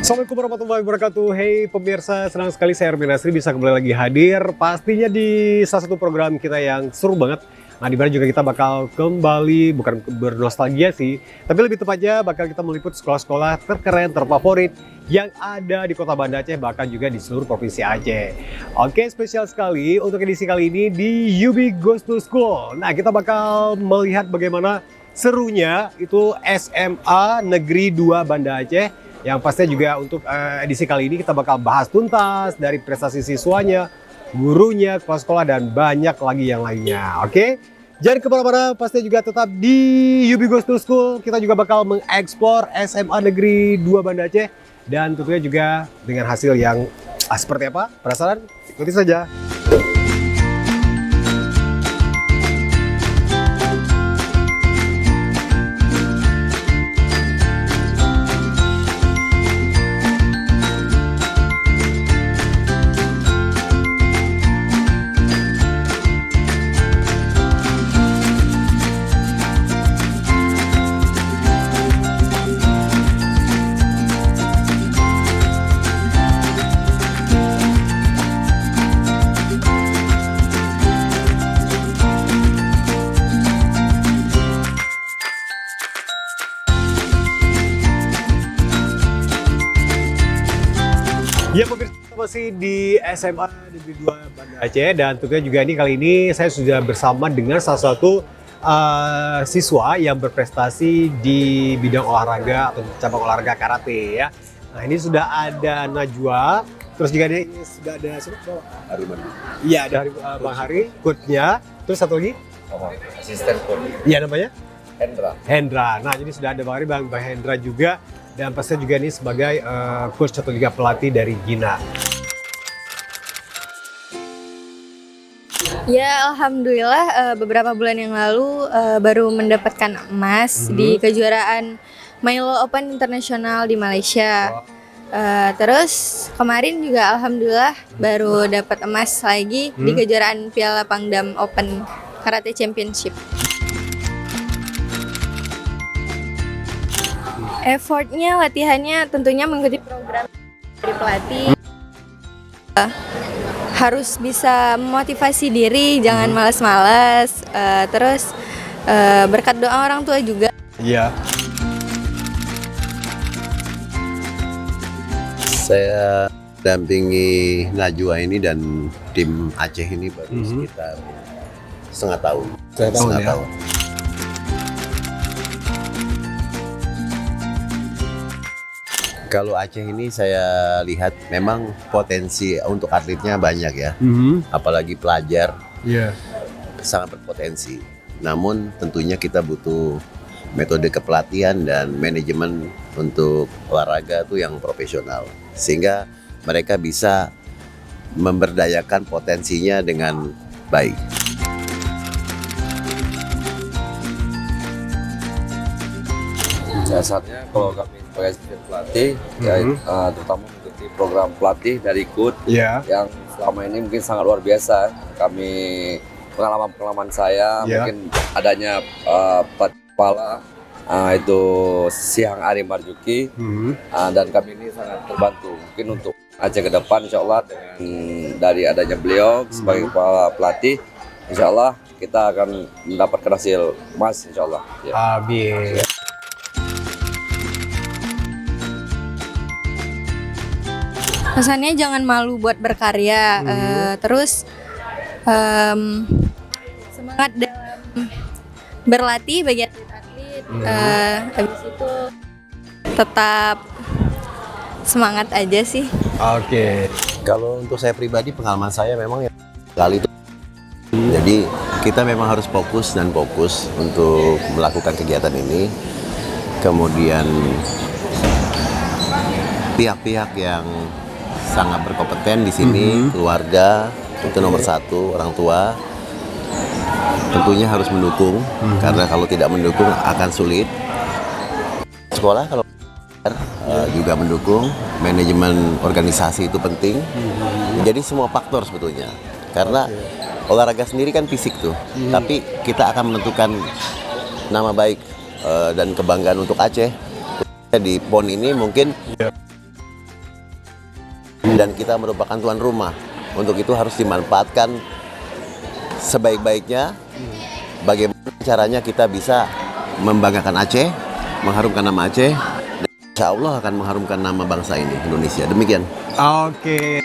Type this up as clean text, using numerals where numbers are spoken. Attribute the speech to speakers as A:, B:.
A: Assalamualaikum warahmatullahi wabarakatuh. Hey pemirsa, senang sekali saya Erwin Nasri bisa kembali lagi hadir pastinya di salah satu program kita yang seru banget. Nah, di mana juga kita bakal kembali, bukan bernostalgia sih, tapi lebih tepatnya bakal kita meliput sekolah-sekolah terkeren, terfavorit yang ada di kota Banda Aceh, bahkan juga di seluruh provinsi Aceh. Oke, spesial sekali untuk edisi kali ini di UB Goes to School. Nah, kita bakal melihat bagaimana serunya itu SMA Negeri 2 Banda Aceh. Yang pastinya juga untuk edisi kali ini kita bakal bahas tuntas dari prestasi siswanya, gurunya, kepala sekolah, dan banyak lagi yang lainnya. Oke? Jangan kemana-mana, pastinya juga tetap di UB Goes to School. Kita juga bakal mengeksplor SMA Negeri 2 Banda Aceh. Dan tentunya juga dengan hasil yang seperti apa? Penasaran? Ikuti saja. Ya pemirsa, masih di SMA Negeri 2 Banda Aceh, dan tentunya juga kali ini saya sudah bersama dengan salah satu siswa yang berprestasi di bidang olahraga atau cabang olahraga karate ya. Nah, ini sudah ada Najwa, terus juga ini sudah ada siapa? Hariman. Iya, ada Bang Hari, coachnya. Terus satu lagi?
B: Asisten coach.
A: Iya, namanya?
B: Hendra.
A: Nah, jadi sudah ada Bang Hendra juga. Dan pastinya juga ini sebagai coach atau juga pelatih dari Gina.
C: Ya, alhamdulillah beberapa bulan yang lalu baru mendapatkan emas di kejuaraan Milo Open Internasional di Malaysia. Terus kemarin juga alhamdulillah baru dapat emas lagi di kejuaraan Piala Pangdam Open Karate Championship. Effortnya, latihannya tentunya mengikuti program dari pelatih. Harus bisa memotivasi diri, jangan malas-malas. Terus berkat doa orang tua juga.
A: Iya.
B: Saya dampingi Najwa ini dan tim Aceh ini baru sekitar setengah tahun. Setengah tahun. Kalau Aceh ini saya lihat memang potensi untuk atletnya banyak ya, apalagi pelajar, sangat berpotensi. Namun tentunya kita butuh metode kepelatihan dan manajemen untuk olahraga itu yang profesional, sehingga mereka bisa memberdayakan potensinya dengan baik.
D: Dasarnya kalau kami sebagai pelatih, terutama mengikuti program pelatih dari coach yang selama ini mungkin sangat luar biasa. Kami pengalaman saya mungkin adanya pelatih kepala itu Siang Ari Marjuki, dan kami ini sangat terbantu mungkin untuk Aceh ke depan, insya Allah dengan dari adanya beliau sebagai kepala pelatih, insya Allah kita akan mendapatkan hasil emas, insya Allah.
A: Amin.
C: Pesannya jangan malu buat berkarya, terus semangat dalam berlatih bagi atlet-atlet, habis itu tetap semangat aja sih.
A: Oke.
B: Kalau untuk saya pribadi, pengalaman saya memang kali itu, jadi kita memang harus fokus untuk melakukan kegiatan ini. Kemudian pihak-pihak yang sangat berkompeten di sini, keluarga itu nomor satu, orang tua tentunya harus mendukung, karena kalau tidak mendukung akan sulit. Sekolah kalau juga mendukung, manajemen organisasi itu penting. Jadi semua faktor sebetulnya, karena olahraga sendiri kan fisik tuh, tapi kita akan menentukan nama baik dan kebanggaan untuk Aceh. Di PON ini mungkin dan kita merupakan tuan rumah. Untuk itu harus dimanfaatkan sebaik-baiknya. Bagaimana caranya kita bisa membanggakan Aceh, mengharumkan nama Aceh, dan insya Allah akan mengharumkan nama bangsa ini, Indonesia. Demikian.
A: Oke.